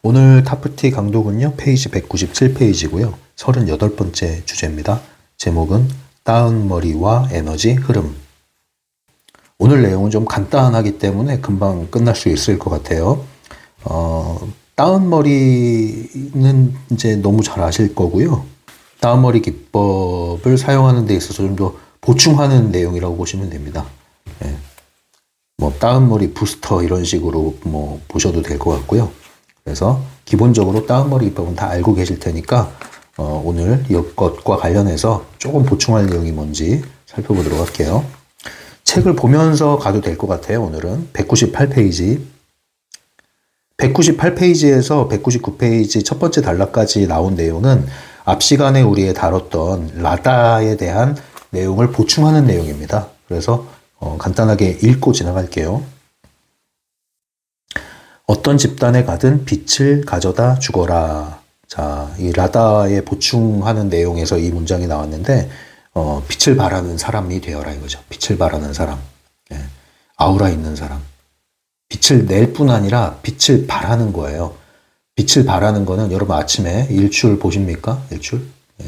오늘 타프티 강독은요, 페이지 197페이지고요. 38번째 주제입니다. 제목은 다운머리와 에너지 흐름. 오늘 내용은 좀 간단하기 때문에 금방 끝날 수 있을 것 같아요. 다운머리는 이제 너무 잘 아실 거고요. 다운머리 기법을 사용하는 데 있어서 좀 더 보충하는 내용이라고 보시면 됩니다. 예. 뭐 다운머리 부스터 이런 식으로 뭐 보셔도 될 것 같고요. 그래서 기본적으로 다운머리 기법은 다 알고 계실 테니까 오늘 이것과 관련해서 조금 보충할 내용이 뭔지 살펴보도록 할게요. 책을 보면서 가도 될 것 같아요. 오늘은 198페이지 198페이지에서 199페이지 첫 번째 단락까지 나온 내용은 앞 시간에 우리 다뤘던 라다에 대한 내용을 보충하는 내용입니다. 그래서 간단하게 읽고 지나갈게요. 어떤 집단에 가든 빛을 가져다 주거라. 자, 이 라다에 보충하는 내용에서 이 문장이 나왔는데 빛을 발하는 사람이 되어라 이거죠. 빛을 발하는 사람. 예. 아우라 있는 사람. 빛을 낼 뿐 아니라 빛을 발하는 거예요. 빛을 발하는 거는 여러분 아침에 일출 보십니까? 일출? 예.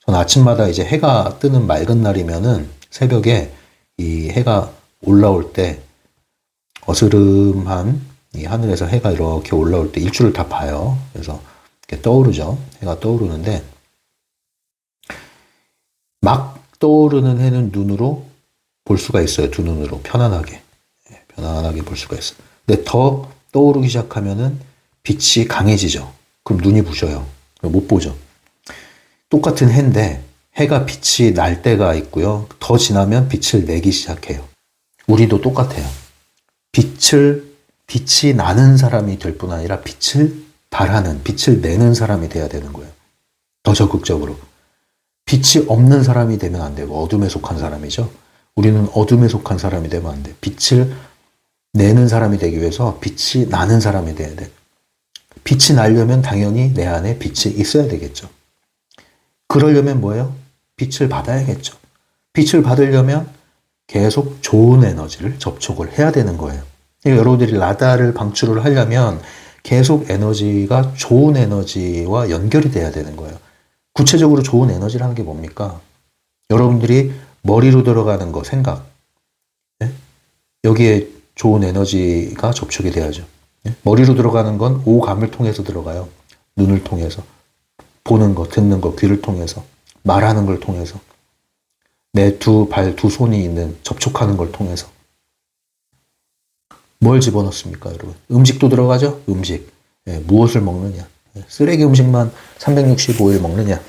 전 아침마다 이제 해가 뜨는 맑은 날이면은 새벽에 이 해가 올라올 때 어스름한 이 하늘에서 해가 이렇게 올라올 때 일출을 다 봐요. 그래서 이렇게 떠오르죠. 해가 떠오르는데 막 떠오르는 해는 눈으로 볼 수가 있어요. 두 눈으로 편안하게. 편안하게 볼 수가 있어요. 근데 더 떠오르기 시작하면은 빛이 강해지죠. 그럼 눈이 부셔요. 못 보죠. 똑같은 해인데 해가 빛이 날 때가 있고요. 더 지나면 빛을 내기 시작해요. 우리도 똑같아요. 빛이 나는 사람이 될 뿐 아니라 빛을 발하는, 빛을 내는 사람이 돼야 되는 거예요. 더 적극적으로. 빛이 없는 사람이 되면 안 되고 어둠에 속한 사람이죠. 우리는 어둠에 속한 사람이 되면 안 돼. 빛을 내는 사람이 되기 위해서 빛이 나는 사람이 돼야 돼. 빛이 나려면 당연히 내 안에 빛이 있어야 되겠죠. 그러려면 뭐예요? 빛을 받아야겠죠. 빛을 받으려면 계속 좋은 에너지를 접촉을 해야 되는 거예요. 그러니까 여러분들이 라다를 방출을 하려면 계속 에너지가 좋은 에너지와 연결이 돼야 되는 거예요. 구체적으로 좋은 에너지라는 게 뭡니까? 여러분들이 머리로 들어가는 거, 생각. 네? 여기에 좋은 에너지가 접촉이 돼야죠. 네? 머리로 들어가는 건 오감을 통해서 들어가요. 눈을 통해서. 보는 거, 듣는 거, 귀를 통해서. 말하는 걸 통해서. 내 두 발, 두 손이 있는 접촉하는 걸 통해서. 뭘 집어넣습니까, 여러분? 음식도 들어가죠? 음식. 예, 무엇을 먹느냐? 예, 쓰레기 음식만 365일 먹느냐?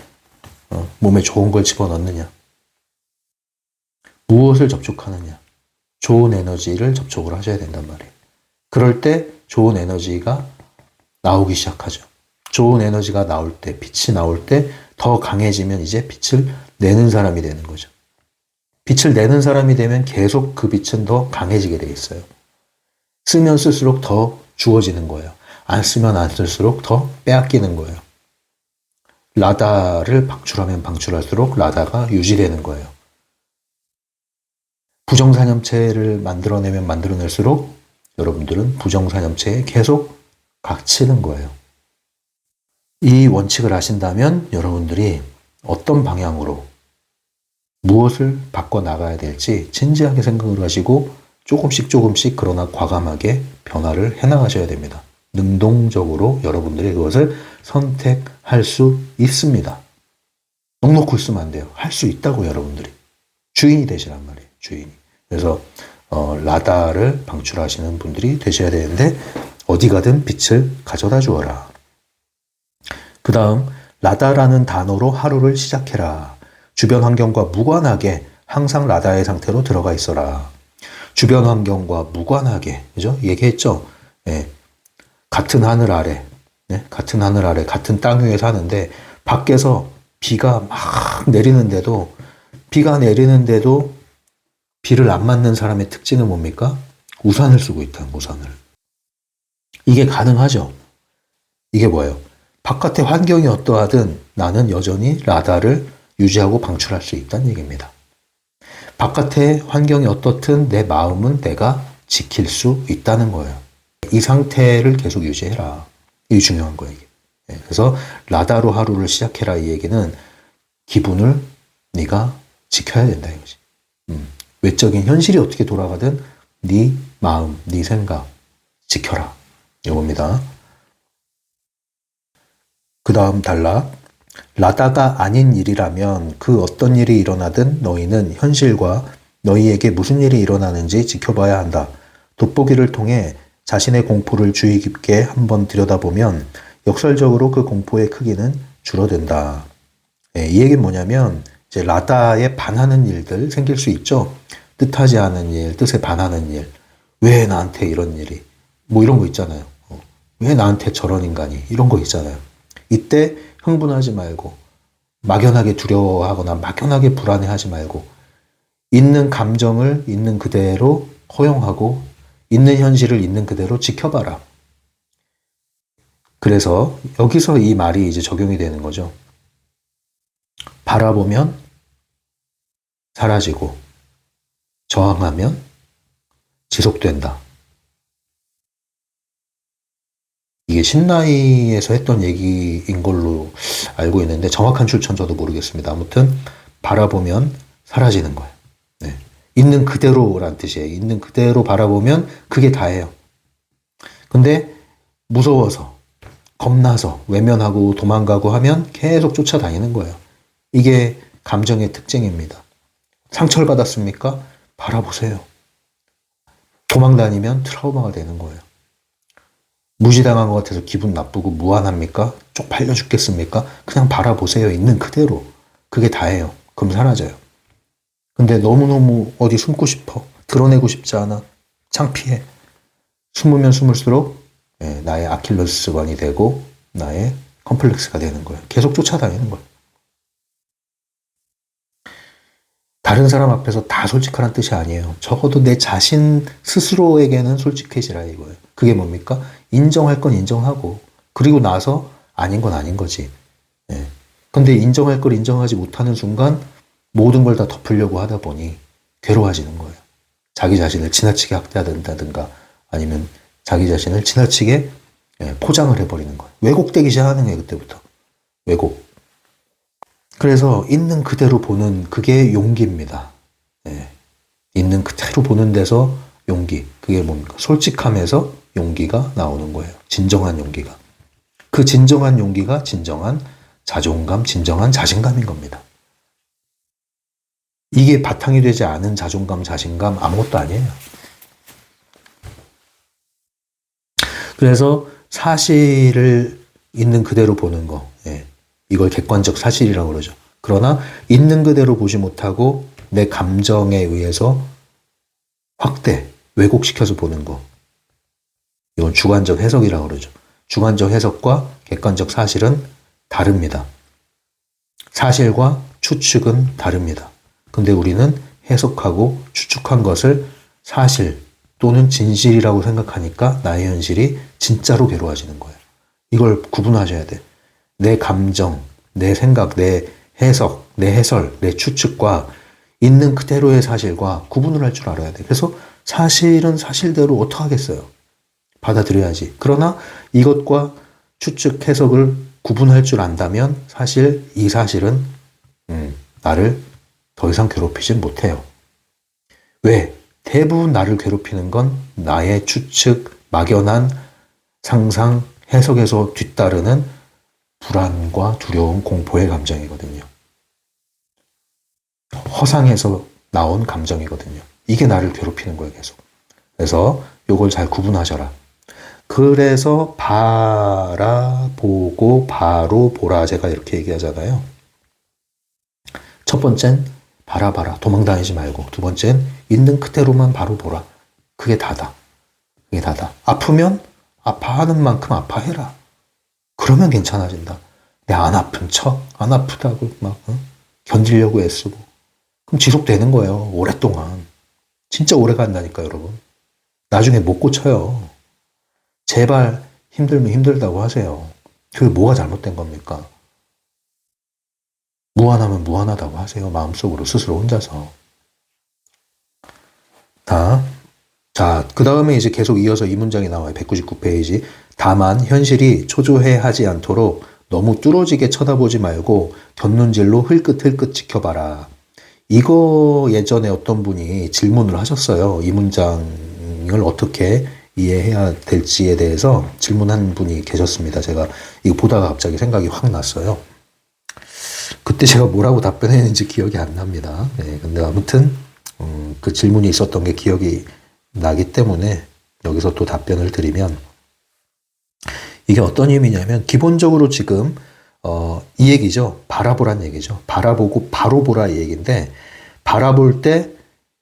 몸에 좋은 걸 집어넣느냐? 무엇을 접촉하느냐? 좋은 에너지를 접촉을 하셔야 된단 말이에요. 그럴 때 좋은 에너지가 나오기 시작하죠. 좋은 에너지가 나올 때, 빛이 나올 때 더 강해지면 이제 빛을 내는 사람이 되는 거죠. 빛을 내는 사람이 되면 계속 그 빛은 더 강해지게 되겠어요. 쓰면 쓸수록 더 주어지는 거예요. 안 쓰면 안 쓸수록 더 빼앗기는 거예요. 라다를 방출하면 방출할수록 라다가 유지되는 거예요. 부정사념체를 만들어내면 만들어낼수록 여러분들은 부정사념체에 계속 갇히는 거예요. 이 원칙을 아신다면 여러분들이 어떤 방향으로 무엇을 바꿔나가야 될지 진지하게 생각을 하시고 조금씩 그러나 과감하게 변화를 해나가셔야 됩니다. 능동적으로 여러분들이 그것을 선택할 수 있습니다. 넉넉히 있으면 안 돼요. 할 수 있다고 여러분들이. 주인이 되시란 말이에요. 주인이. 그래서 라다를 방출하시는 분들이 되셔야 되는데 어디 가든 빛을 가져다 주어라. 그 다음 라다라는 단어로 하루를 시작해라. 주변 환경과 무관하게 항상 라다의 상태로 들어가 있어라. 주변 환경과 무관하게, 그죠? 얘기했죠? 예. 같은 하늘 아래, 네? 같은 하늘 아래, 같은 땅 위에 사는데, 밖에서 비가 막 내리는데도, 비를 안 맞는 사람의 특징은 뭡니까? 우산을 쓰고 있다, 우산을. 이게 가능하죠? 이게 뭐예요? 바깥의 환경이 어떠하든 나는 여전히 라다를 유지하고 방출할 수 있다는 얘기입니다. 바깥의 환경이 어떻든 내 마음은 내가 지킬 수 있다는 거예요. 이 상태를 계속 유지해라. 이게 중요한 거예요. 이게. 그래서 라다로 하루를 시작해라 이 얘기는 기분을 네가 지켜야 된다 이거지. 외적인 현실이 어떻게 돌아가든 네 마음, 네 생각 지켜라 이겁니다. 그 다음 단락. 라다가 아닌 일이라면 그 어떤 일이 일어나든 너희는 현실과 너희에게 무슨 일이 일어나는지 지켜봐야 한다. 돋보기를 통해 자신의 공포를 주의 깊게 한번 들여다보면 역설적으로 그 공포의 크기는 줄어든다. 이 얘기는 뭐냐면 이제 라다에 반하는 일들 생길 수 있죠. 뜻하지 않은 일, 뜻에 반하는 일. 왜 나한테 이런 일이? 뭐 이런 거 있잖아요. 왜 나한테 저런 인간이? 이런 거 있잖아요. 이때 흥분하지 말고 막연하게 두려워하거나 막연하게 불안해하지 말고 있는 감정을 있는 그대로 허용하고 있는 현실을 있는 그대로 지켜봐라. 그래서 여기서 이 말이 이제 적용이 되는 거죠. 바라보면 사라지고 저항하면 지속된다. 이게 신라이에서 했던 얘기인 걸로 알고 있는데 정확한 출처는 저도 모르겠습니다. 아무튼 바라보면 사라지는 거예요. 네. 있는 그대로란 뜻이에요. 있는 그대로 바라보면 그게 다예요. 근데 무서워서 겁나서 외면하고 도망가고 하면 계속 쫓아다니는 거예요. 이게 감정의 특징입니다. 상처를 받았습니까? 바라보세요. 도망다니면 트라우마가 되는 거예요. 무시당한 것 같아서 기분 나쁘고 무안합니까? 쪽팔려 죽겠습니까? 그냥 바라보세요. 있는 그대로. 그게 다예요. 그럼 사라져요. 근데 너무너무 어디 숨고 싶어. 드러내고 싶지 않아. 창피해. 숨으면 숨을수록 나의 아킬레스건이 되고 나의 컴플렉스가 되는 거예요. 계속 쫓아다니는 거예요. 다른 사람 앞에서 다 솔직하라는 뜻이 아니에요. 적어도 내 자신 스스로에게는 솔직해지라 이거예요. 그게 뭡니까? 인정할 건 인정하고 그리고 나서 아닌 건 아닌 거지. 근데 인정할 걸 인정하지 못하는 순간 모든 걸 다 덮으려고 하다 보니 괴로워지는 거예요. 자기 자신을 지나치게 학대한다든가 아니면 자기 자신을 지나치게 포장을 해버리는 거예요. 왜곡되기 시작하는 거예요. 그때부터. 왜곡. 그래서 있는 그대로 보는 그게 용기입니다. 있는 그대로 보는 데서 용기. 그게 뭡니까? 솔직함에서 용기가 나오는 거예요. 진정한 용기가. 그 진정한 용기가 진정한 자존감, 진정한 자신감인 겁니다. 이게 바탕이 되지 않은 자존감, 자신감 아무것도 아니에요. 그래서 사실을 있는 그대로 보는 거. 이걸 객관적 사실이라고 그러죠. 그러나 있는 그대로 보지 못하고 내 감정에 의해서 확대, 왜곡시켜서 보는 거. 이건 주관적 해석이라고 그러죠. 주관적 해석과 객관적 사실은 다릅니다. 사실과 추측은 다릅니다. 근데 우리는 해석하고 추측한 것을 사실 또는 진실이라고 생각하니까 나의 현실이 진짜로 괴로워지는 거예요. 이걸 구분하셔야 돼. 내 감정, 내 생각, 내 해석, 내 해설, 내 추측과 있는 그대로의 사실과 구분을 할 줄 알아야 돼. 그래서 사실은 사실대로 어떡하겠어요. 받아들여야지. 그러나 이것과 추측, 해석을 구분할 줄 안다면 사실 이 사실은 나를 더 이상 괴롭히진 못해요. 왜? 대부분 나를 괴롭히는 건 나의 추측, 막연한 상상, 해석에서 뒤따르는 불안과 두려움, 공포의 감정이거든요. 허상에서 나온 감정이거든요. 이게 나를 괴롭히는 거예요, 계속. 그래서 이걸 잘 구분하셔라. 그래서 바라보고 바로 보라 제가 이렇게 얘기하잖아요. 첫 번째는 바라봐라. 도망다니지 말고. 두 번째는 있는 그대로만 바로 보라. 그게 다다. 그게 다다. 아프면 아파하는 만큼 아파해라. 그러면 괜찮아진다. 내가 안 아픈 척, 안 아프다고 막 견디려고 애쓰고. 그럼 지속되는 거예요. 오랫동안. 진짜 오래 간다니까 여러분. 나중에 못 고쳐요. 제발 힘들면 힘들다고 하세요. 그게 뭐가 잘못된 겁니까? 무한하면 무한하다고 하세요. 마음속으로 스스로 혼자서. 자, 그 다음에 이제 계속 이어서 이 문장이 나와요. 199페이지. 다만 현실이 초조해하지 않도록 너무 뚫어지게 쳐다보지 말고 곁눈질로 흘끗흘끗 지켜봐라. 이거 예전에 어떤 분이 질문을 하셨어요. 이 문장을 어떻게 이해해야 될지에 대해서 질문한 분이 계셨습니다. 제가 이거 보다가 갑자기 생각이 확 났어요. 그때 제가 뭐라고 답변했는지 기억이 안 납니다. 네, 근데 아무튼 그 질문이 있었던 게 기억이 나기 때문에 여기서 또 답변을 드리면, 이게 어떤 의미냐면 기본적으로 지금 이 얘기죠. 바라보란 얘기죠. 바라보고 바로 보라 이 얘기인데, 바라볼 때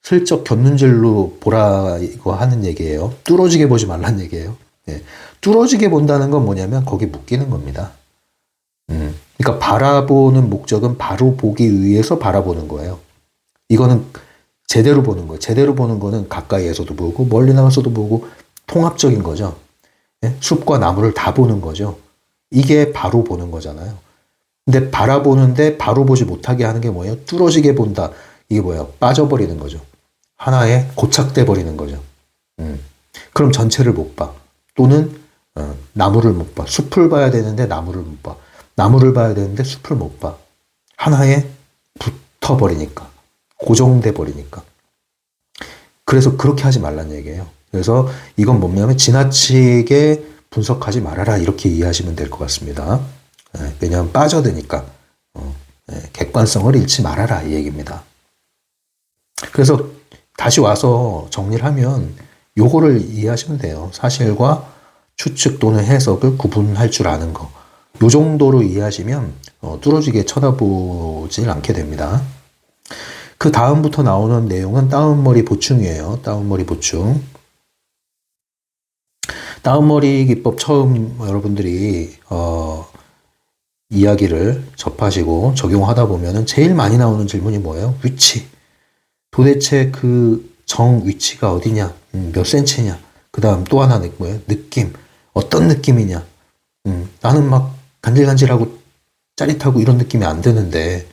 슬쩍 곁눈질로 보라 이거 하는 얘기예요. 뚫어지게 보지 말란 얘기예요. 네. 뚫어지게 본다는 건 뭐냐면 거기 묶이는 겁니다. 그러니까 바라보는 목적은 바로 보기 위해서 바라보는 거예요. 이거는 제대로 보는 거예요. 제대로 보는 거는 가까이에서도 보고 멀리 나가서도 보고 통합적인 거죠. 네? 숲과 나무를 다 보는 거죠. 이게 바로 보는 거잖아요. 근데 바라보는데 바로 보지 못하게 하는 게 뭐예요? 뚫어지게 본다. 이게 뭐예요? 빠져버리는 거죠. 하나에 고착돼 버리는 거죠. 그럼 전체를 못 봐. 또는 나무를 못 봐. 숲을 봐야 되는데 나무를 못 봐. 나무를 봐야 되는데 숲을 못 봐. 하나에 붙어버리니까. 고정돼 버리니까. 그래서 그렇게 하지 말란 얘기예요. 그래서 이건 뭐냐면 지나치게 분석하지 말아라 이렇게 이해하시면 될 것 같습니다. 왜냐하면 빠져드니까 객관성을 잃지 말아라 이 얘기입니다. 그래서 다시 와서 정리를 하면 요거를 이해하시면 돼요. 사실과 추측 또는 해석을 구분할 줄 아는 거. 요 정도로 이해하시면 뚫어지게 쳐다보질 않게 됩니다. 그 다음부터 나오는 내용은 다운머리 보충이에요. 다운머리 보충. 다운머리 기법 처음 여러분들이 이야기를 접하시고 적용하다 보면은 제일 많이 나오는 질문이 뭐예요? 위치. 도대체 그 정 위치가 어디냐? 몇 센치냐? 그 다음 또 하나 뭐예요? 느낌. 어떤 느낌이냐? 나는 막 간질간질하고 짜릿하고 이런 느낌이 안 드는데,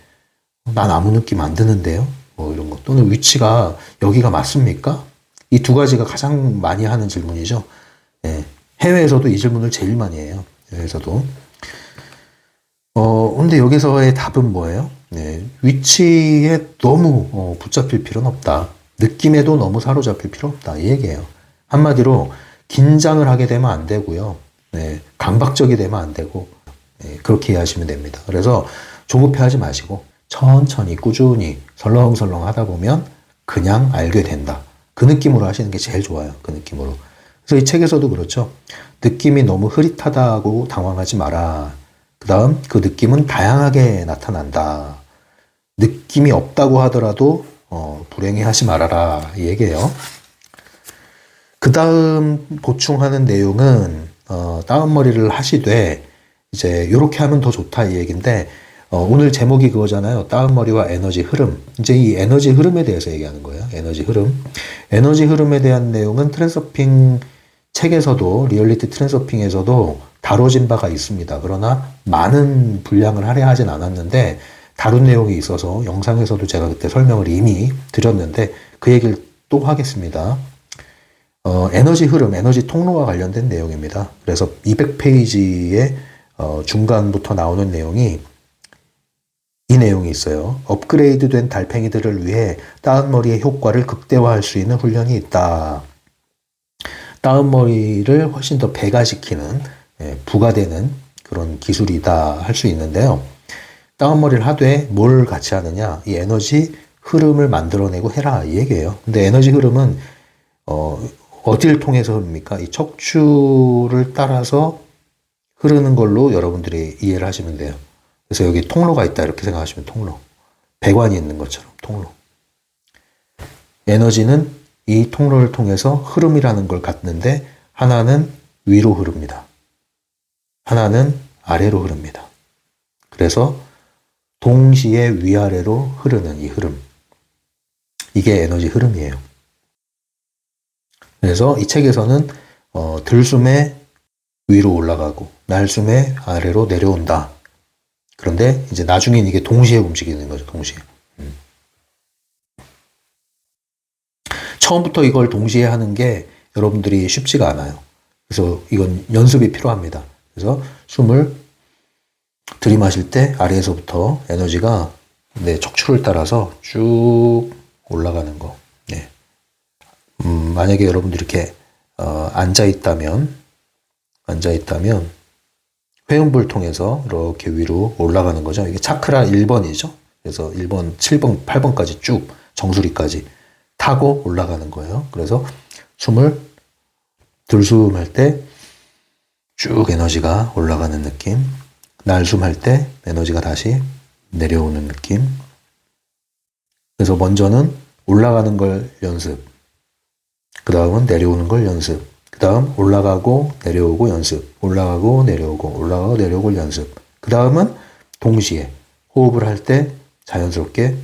난 아무 느낌 안 드는데요? 뭐 이런 거. 또는 위치가 여기가 맞습니까? 이 두 가지가 가장 많이 하는 질문이죠. 네. 해외에서도 이 질문을 제일 많이 해요. 해외에서도. 근데 여기서의 답은 뭐예요? 네. 위치에 너무 붙잡힐 필요는 없다. 느낌에도 너무 사로잡힐 필요 없다. 이 얘기예요. 한마디로 긴장을 하게 되면 안 되고요. 네. 강박적이 되면 안 되고, 네. 그렇게 이해하시면 됩니다. 그래서 조급해하지 마시고 천천히 꾸준히 설렁설렁 하다 보면 그냥 알게 된다. 그 느낌으로 하시는 게 제일 좋아요. 그 느낌으로. 그래서 이 책에서도 그렇죠. 느낌이 너무 흐릿하다고 당황하지 마라. 그 다음 그 느낌은 다양하게 나타난다. 느낌이 없다고 하더라도 불행해하지 말아라 이 얘기예요. 그 다음 보충하는 내용은 다운머리를 하시되 이제 이렇게 하면 더 좋다 이 얘기인데, 오늘 제목이 그거잖아요. 다운머리와 에너지 흐름. 이제 이 에너지 흐름에 대해서 얘기하는 거예요. 에너지 흐름. 에너지 흐름에 대한 내용은 트랜서핑 책에서도, 리얼리티 트랜서핑에서도 다뤄진 바가 있습니다. 그러나 많은 분량을 할애하진 않았는데 다룬 내용이 있어서 영상에서도 제가 그때 설명을 이미 드렸는데 그 얘기를 또 하겠습니다. 에너지 흐름, 에너지 통로와 관련된 내용입니다. 그래서 200페이지의 중간부터 나오는 내용이 이 내용이 있어요. 업그레이드된 달팽이들을 위해 다운머리의 효과를 극대화할 수 있는 훈련이 있다. 다운머리를 훨씬 더 배가시키는, 부가되는 그런 기술이다 할 수 있는데요. 다운머리를 하되 뭘 같이 하느냐? 이 에너지 흐름을 만들어내고 해라 이 얘기예요. 근데 에너지 흐름은 어디를 통해서 흐릅니까? 이 척추를 따라서 흐르는 걸로 여러분들이 이해를 하시면 돼요. 그래서 여기 통로가 있다 이렇게 생각하시면 통로. 배관이 있는 것처럼 통로. 에너지는 이 통로를 통해서 흐름이라는 걸 갖는데 하나는 위로 흐릅니다. 하나는 아래로 흐릅니다. 그래서 동시에 위아래로 흐르는 이 흐름. 이게 에너지 흐름이에요. 그래서 이 책에서는 들숨에 위로 올라가고 날숨에 아래로 내려온다. 그런데 이제 나중엔 이게 동시에 움직이는 거죠. 동시에. 처음부터 이걸 동시에 하는 게 여러분들이 쉽지가 않아요. 그래서 이건 연습이 필요합니다. 그래서 숨을 들이마실 때 아래에서부터 에너지가 척추를 따라서 쭉 올라가는 거. 네. 만약에 여러분들이 이렇게 앉아 있다면 회음부를 통해서 이렇게 위로 올라가는 거죠. 이게 차크라 1번이죠. 그래서 1번, 7번, 8번까지 쭉 정수리까지 타고 올라가는 거예요. 그래서 숨을 들숨할 때 쭉 에너지가 올라가는 느낌, 날숨할 때 에너지가 다시 내려오는 느낌. 그래서 먼저는 올라가는 걸 연습, 그 다음은 내려오는 걸 연습, 그 다음 올라가고 내려오고 연습, 올라가고 내려오고 올라가고 내려오고 연습. 그 다음은 동시에 호흡을 할 때 자연스럽게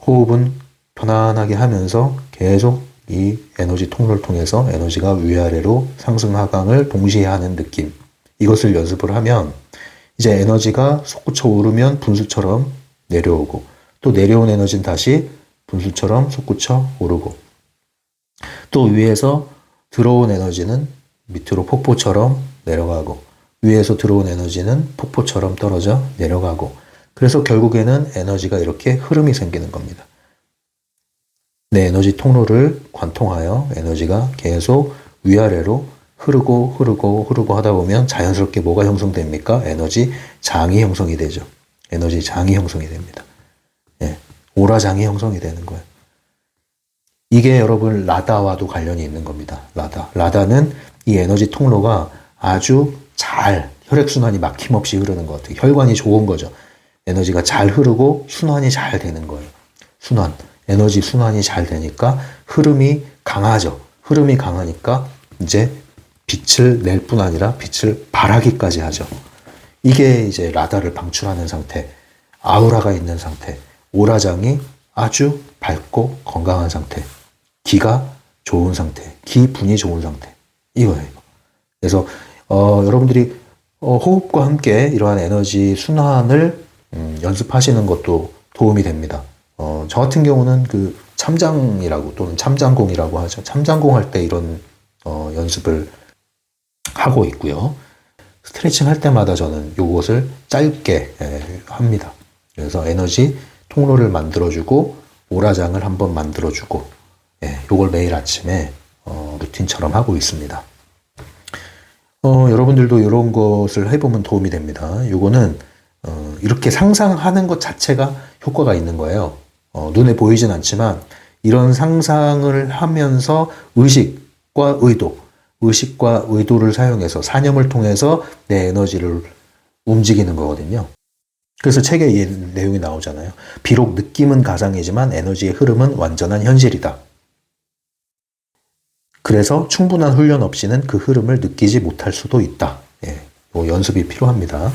호흡은 편안하게 하면서 계속 이 에너지 통로를 통해서 에너지가 위아래로 상승 하강을 동시에 하는 느낌. 이것을 연습을 하면 이제 에너지가 솟구쳐 오르면 분수처럼 내려오고, 또 내려온 에너지는 다시 분수처럼 솟구쳐 오르고, 또 위에서 들어온 에너지는 밑으로 폭포처럼 내려가고, 위에서 들어온 에너지는 폭포처럼 떨어져 내려가고, 그래서 결국에는 에너지가 이렇게 흐름이 생기는 겁니다. 내 에너지 통로를 관통하여 에너지가 계속 위아래로 흐르고 하다 보면 자연스럽게 뭐가 형성됩니까? 에너지 장이 형성이 되죠. 에너지 장이 형성이 됩니다. 예, 오라장이 형성이 되는 거예요. 이게 여러분 라다와도 관련이 있는 겁니다. 라다는 이 에너지 통로가 아주 잘 혈액순환이 막힘없이 흐르는 것 같아요. 혈관이 좋은 거죠. 에너지가 잘 흐르고 순환이 잘 되는 거예요. 에너지 순환이 잘 되니까 흐름이 강하죠. 흐름이 강하니까 이제 빛을 낼 뿐 아니라 빛을 발하기까지 하죠. 이게 이제 라다를 방출하는 상태, 아우라가 있는 상태, 오라장이 아주 밝고 건강한 상태, 기가 좋은 상태, 기분이 좋은 상태. 이거예요. 그래서 여러분들이 호흡과 함께 이러한 에너지 순환을 연습하시는 것도 도움이 됩니다. 저 같은 경우는 그 참장이라고 또는 참장공이라고 하죠. 참장공 할 때 이런 연습을 하고 있고요. 스트레칭 할 때마다 저는 이것을 짧게 합니다. 그래서 에너지 통로를 만들어주고 오라장을 한번 만들어주고 이걸 매일 아침에 루틴처럼 하고 있습니다. 여러분들도 이런 것을 해보면 도움이 됩니다. 이거는 이렇게 상상하는 것 자체가 효과가 있는 거예요. 눈에 보이진 않지만 이런 상상을 하면서 의식과 의도를 사용해서 사념을 통해서 내 에너지를 움직이는 거거든요. 그래서 책에 이 내용이 나오잖아요. 비록 느낌은 가상이지만 에너지의 흐름은 완전한 현실이다. 그래서 충분한 훈련 없이는 그 흐름을 느끼지 못할 수도 있다. 연습이 필요합니다.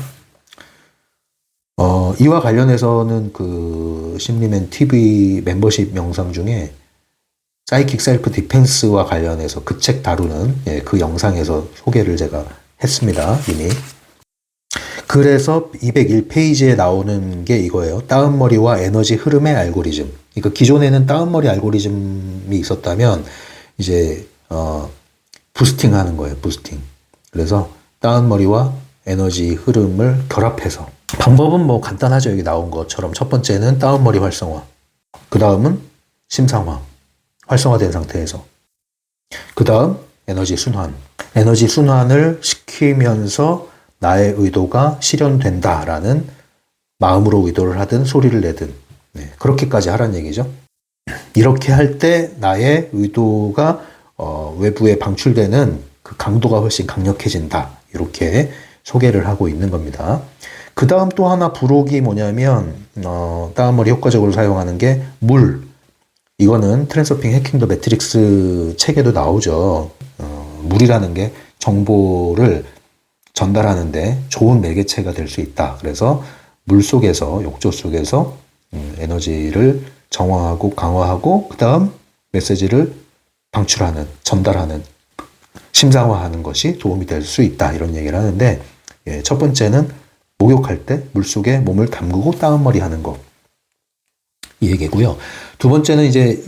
이와 관련해서는 그 심리맨 TV 멤버십 영상 중에 사이킥 셀프 디펜스와 관련해서 그 책 다루는 그 영상에서 소개를 제가 했습니다. 이미. 그래서 201페이지에 나오는 게 이거예요. 다운머리와 에너지 흐름의 알고리즘. 그러니까 기존에는 다운머리 알고리즘이 있었다면 이제 부스팅 하는 거예요. 부스팅. 그래서 다운머리와 에너지 흐름을 결합해서 방법은 뭐 간단하죠. 여기 나온 것처럼 첫 번째는 다운머리 활성화, 그 다음은 심상화, 활성화된 상태에서, 그 다음 에너지 순환을 시키면서 나의 의도가 실현된다라는 마음으로 의도를 하든 소리를 내든 그렇게까지 하라는 얘기죠. 이렇게 할 때 나의 의도가 외부에 방출되는 그 강도가 훨씬 강력해진다. 이렇게 소개를 하고 있는 겁니다. 그 다음 또 하나 부록이 뭐냐면 다운머리 효과적으로 사용하는 게 물. 이거는 트랜서핑 해킹 더 매트릭스 책에도 나오죠. 물이라는 게 정보를 전달하는데 좋은 매개체가 될 수 있다. 그래서 물 속에서, 욕조 속에서 에너지를 정화하고 강화하고 그 다음 메시지를 방출하는, 전달하는, 심상화하는 것이 도움이 될 수 있다. 이런 얘기를 하는데 첫 번째는 목욕할 때 물속에 몸을 담그고 다운머리 하는 거. 이 얘기고요. 두 번째는 이제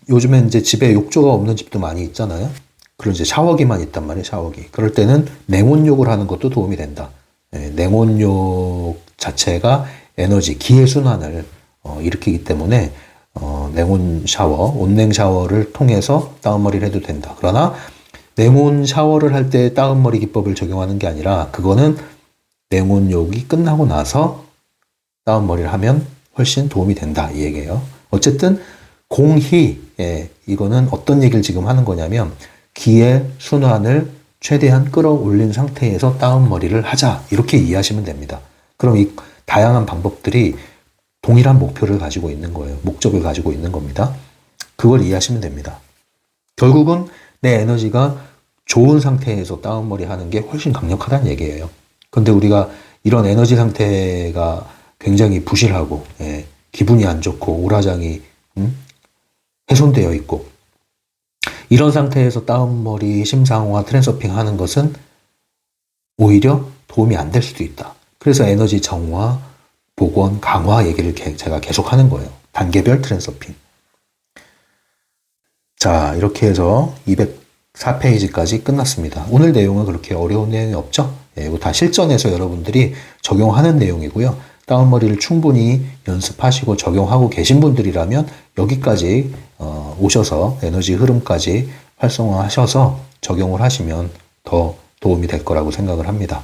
요즘엔 이제 집에 욕조가 없는 집도 많이 있잖아요. 그런 이제 샤워기만 있단 말이에요, 샤워기. 그럴 때는 냉온욕을 하는 것도 도움이 된다. 냉온욕 자체가 에너지, 기의 순환을 일으키기 때문에 냉온 샤워, 온냉 샤워를 통해서 다운머리를 해도 된다. 그러나 냉온 샤워를 할 때 다운머리 기법을 적용하는 게 아니라 그거는 냉온욕이 끝나고 나서 다운머리를 하면 훨씬 도움이 된다 이 얘기예요. 어쨌든 공희, 이거는 어떤 얘기를 지금 하는 거냐면 기의 순환을 최대한 끌어올린 상태에서 다운머리를 하자 이렇게 이해하시면 됩니다. 그럼 이 다양한 방법들이 동일한 목표를 가지고 있는 거예요. 목적을 가지고 있는 겁니다. 그걸 이해하시면 됩니다. 결국은 내 에너지가 좋은 상태에서 다운머리 하는 게 훨씬 강력하다는 얘기예요. 근데 우리가 이런 에너지 상태가 굉장히 부실하고 기분이 안 좋고 오라장이 훼손되어 있고 이런 상태에서 다운머리, 심상화, 트랜서핑 하는 것은 오히려 도움이 안 될 수도 있다. 그래서 에너지 정화, 복원, 강화 얘기를 제가 계속 하는 거예요. 단계별 트랜서핑. 자, 이렇게 해서 204페이지까지 끝났습니다. 오늘 내용은 그렇게 어려운 내용이 없죠? 이거 다 실전에서 여러분들이 적용하는 내용이고요. 다운머리를 충분히 연습하시고 적용하고 계신 분들이라면 여기까지 오셔서 에너지 흐름까지 활성화하셔서 적용을 하시면 더 도움이 될 거라고 생각을 합니다.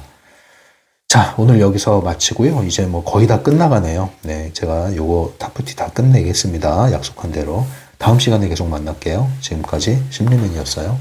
자, 오늘 여기서 마치고요. 이제 뭐 거의 다 끝나가네요. 네, 제가 요거 타프티 다 끝내겠습니다. 약속한 대로. 다음 시간에 계속 만날게요. 지금까지 심리맨이었어요.